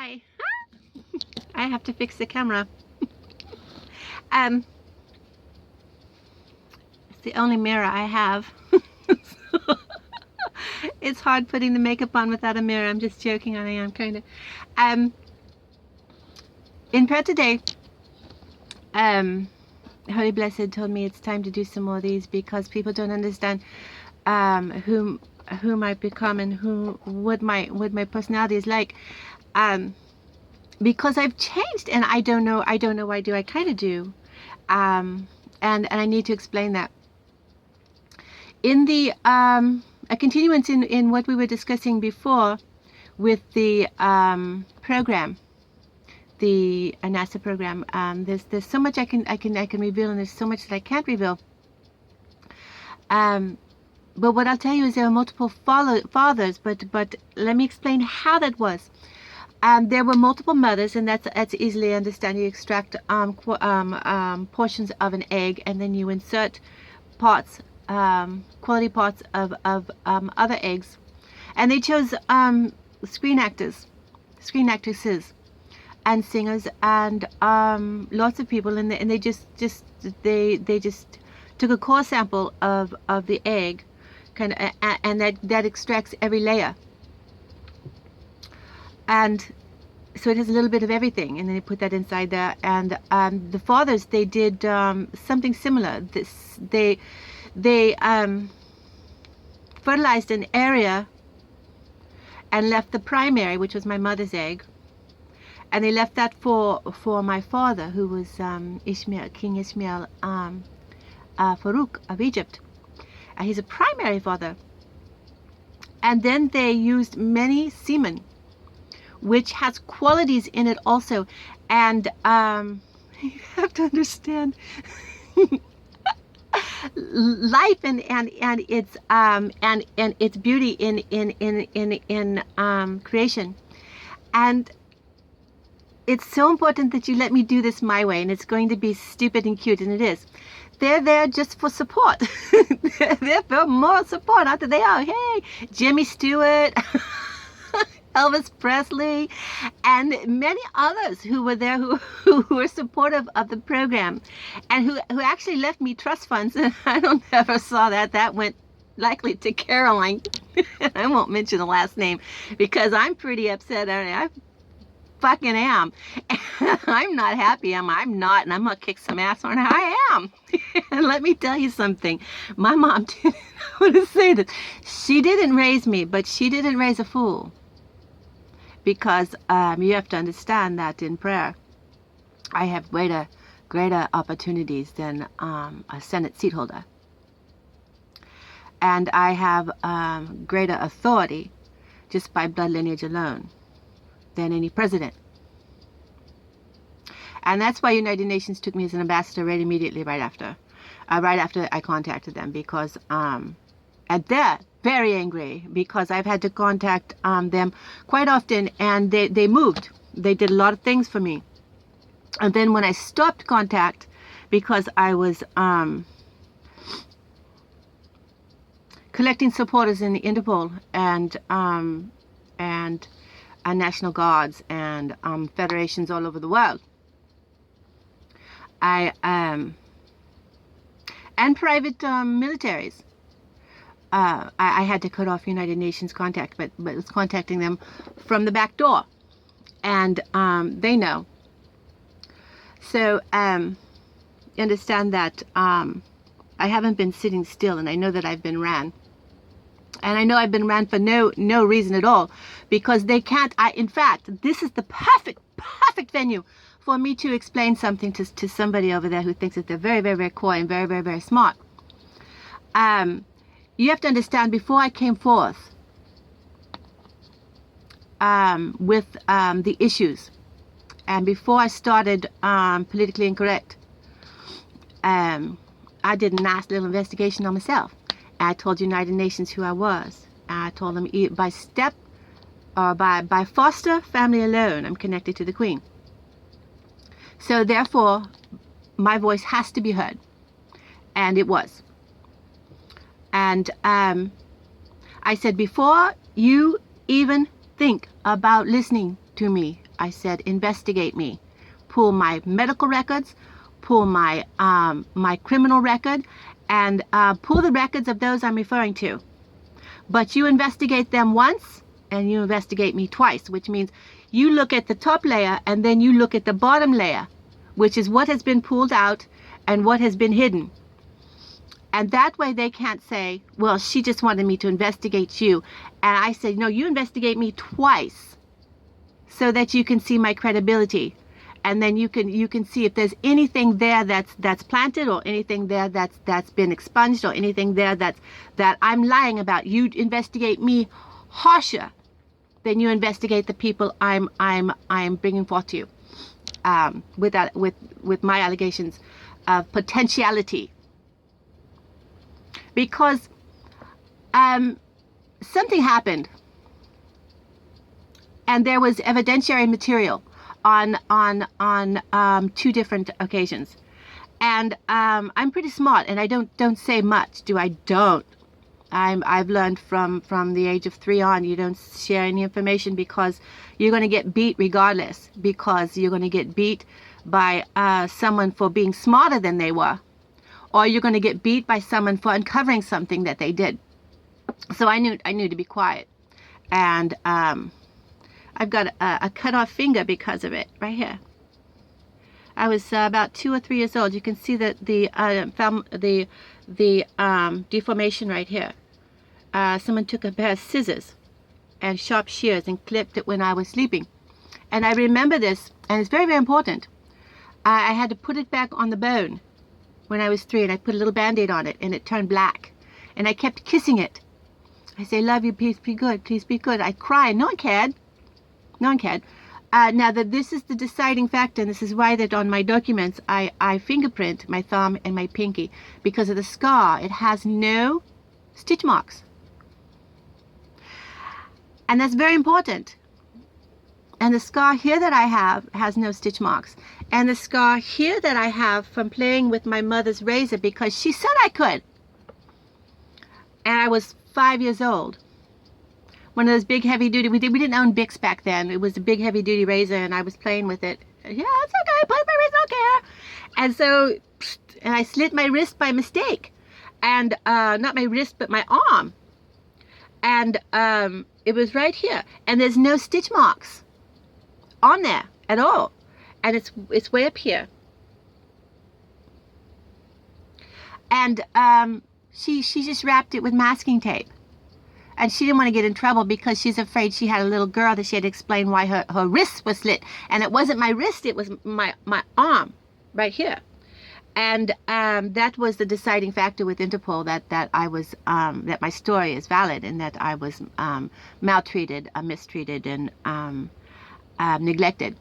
Hi. I have to fix the camera. It's the only mirror I have. It's hard putting the makeup on without a mirror. I'm just joking, I am kind of. In prayer today, Holy Blessed told me it's time to do some more of these because people don't understand who I've become and what my personality is like. Because I've changed and I don't know why do I kind of do. And I need to explain that. In the a continuance in what we were discussing before with the program, the NASA program. There's so much I can reveal, and there's so much that I can't reveal. But what I'll tell you is there are multiple fathers. But let me explain how that was. There were multiple mothers, and that's easily understand. You extract portions of an egg, and then you insert parts, quality parts of other eggs, and they chose screen actresses, and singers, and lots of people, and they just took a core sample of the egg, kind of, and that extracts every layer. And so it has a little bit of everything, and then they put that inside there. And the fathers, they did something similar. They fertilized an area and left the primary, which was my mother's egg, and they left that for my father, who was Ishmael, King Ishmael Farouk of Egypt. He's a primary father. And then they used many semen, which has qualities in it also. And you have to understand life and its beauty in creation. And it's so important that you let me do this my way, and it's going to be stupid and cute, and it is. They're there just for support. They're there for moral support. After they are, hey, Jimmy Stewart, Elvis Presley, and many others who were there who were supportive of the program, and who actually left me trust funds. And I don't ever saw that. That went likely to Caroline. I won't mention the last name because I'm pretty upset. I fucking am. I'm not happy. I'm not, and I'm gonna kick some ass on her. I am. And let me tell you something. My mom didn't want to say this. She didn't raise me, but she didn't raise a fool. Because you have to understand that in prayer, I have greater opportunities than a Senate seat holder. And I have greater authority just by blood lineage alone than any president. And that's why United Nations took me as an ambassador right immediately, right after I contacted them, because and they're very angry because I've had to contact them quite often, and they moved. They did a lot of things for me. And then when I stopped contact, because I was collecting supporters in the Interpol and National Guards and federations all over the world, and private militaries. I had to cut off United Nations contact, but was contacting them from the back door, and they know. So understand that I haven't been sitting still, and I know that I've been ran, and I know I've been ran for no reason at all, because they can't. In fact, this is the perfect venue for me to explain something to somebody over there who thinks that they're very, very, very coy and very, very, very smart. You have to understand, before I came forth with the issues, and before I started politically incorrect, I did a nice little investigation on myself. I told United Nations who I was. I told them by step or by foster family alone, I'm connected to the Queen. So therefore, my voice has to be heard, and it was. And I said, before you even think about listening to me, I said, investigate me. Pull my medical records, pull my my criminal record, and pull the records of those I'm referring to. But you investigate them once, and you investigate me twice, which means you look at the top layer, and then you look at the bottom layer, which is what has been pulled out and what has been hidden. And that way they can't say, well, she just wanted me to investigate you. And I said, no, you investigate me twice so that you can see my credibility. And then you can see if there's anything there that's planted, or anything there that's been expunged, or anything there that I'm lying about. You investigate me harsher than you investigate the people I'm bringing forth to you with my allegations of potentiality. Because something happened, and there was evidentiary material on 2 different occasions, and I'm pretty smart, and I don't say much. I've learned from the age of 3 on, you don't share any information, because you're going to get beat regardless, because you're going to get beat by someone for being smarter than they were, or you're going to get beat by someone for uncovering something that they did. So I knew to be quiet, and I've got a cut off finger because of it right here. I was about 2 or 3 years old. You can see the deformation right here. Someone took a pair of scissors and sharp shears and clipped it when I was sleeping, and I remember this, and it's very, very important. I had to put it back on the bone when I was 3, and I put a little band-aid on it, and it turned black, and I kept kissing it. I say, love you, please be good, please be good. I cried. No one cared. No one cared. Now that this is the deciding factor, and this is why that on my documents I fingerprint my thumb and my pinky, because of the scar. It has no stitch marks, and that's very important. And the scar here that I have has no stitch marks, and the scar here that I have from playing with my mother's razor, because she said I could, and I was 5 years old. One of those big heavy duty, we didn't own Bics back then. It was a big heavy duty razor, and I was playing with it. Yeah, it's okay, play with my razor, I don't care. And so, and I slit my wrist by mistake. And not my wrist, but my arm. And it was right here. And there's no stitch marks on there at all. And it's way up here. And she just wrapped it with masking tape. And she didn't want to get in trouble, because she's afraid she had a little girl that she had to explain why her wrist was slit. And it wasn't my wrist, it was my arm right here. And that was the deciding factor with Interpol, that I was that my story is valid, and that I was maltreated, mistreated, and neglected,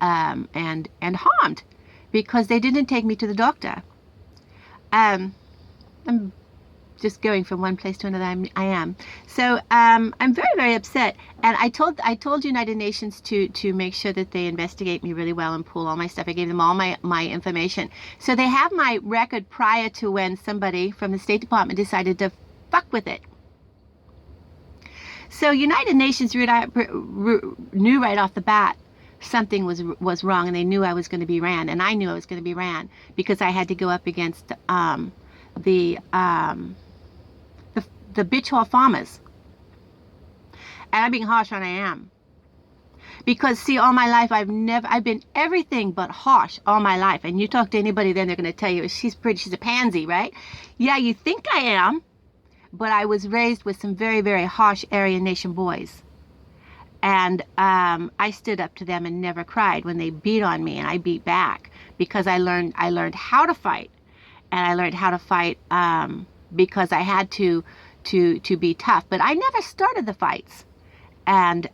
and harmed, because they didn't take me to the doctor. I'm just going from one place to another. I am. So I'm very, very upset. And I told United Nations to make sure that they investigate me really well and pull all my stuff. I gave them all my information. So they have my record prior to when somebody from the State Department decided to fuck with it. So United Nations knew right off the bat something was wrong, and they knew I was going to be ran, and I knew I was going to be ran, because I had to go up against the bitch whore farmers. And I'm being harsh, and I am, because see, all my life I've been everything but harsh all my life. And you talk to anybody, then they're going to tell you she's a pansy, right? Yeah, you think I am, but I was raised with some very, very harsh Aryan Nation boys, and I stood up to them and never cried when they beat on me, and I beat back, because I learned how to fight, and I learned how to fight because I had to be tough. But I never started the fights, and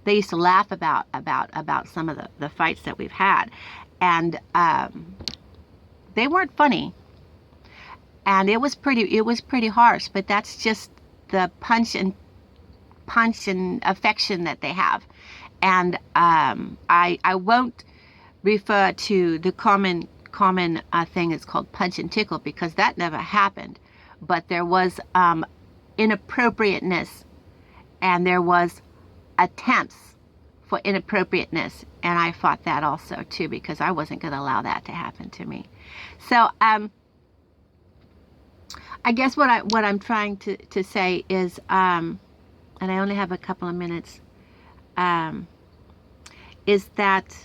they used to laugh about some of the fights that we've had, and they weren't funny, and it was pretty harsh. But that's just the punch and affection that they have. And I won't refer to the common thing is called punch and tickle, because that never happened. But there was inappropriateness, and there was attempts for inappropriateness, and I fought that also too, because I wasn't going to allow that to happen to me. So I guess what I'm trying to say is, and I only have a couple of minutes, is that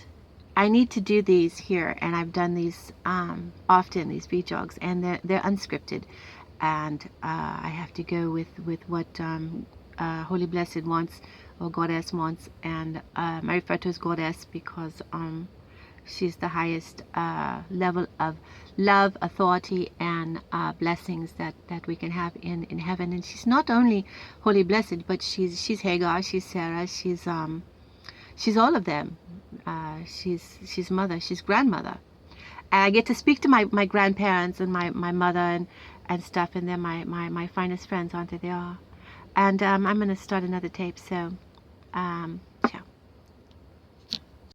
I need to do these here, and I've done these often, these VJogs, and they're unscripted, and I have to go with what Holy Blessed wants, or Goddess wants, and I refer to as Goddess because she's the highest level of love, authority, and blessings that we can have in heaven. And she's not only Holy Blessed, but she's Hagar, she's Sarah, she's all of them. She's mother, she's grandmother. And I get to speak to my grandparents and my mother and stuff, and they're my finest friends, aren't they? They are. And I'm going to start another tape, so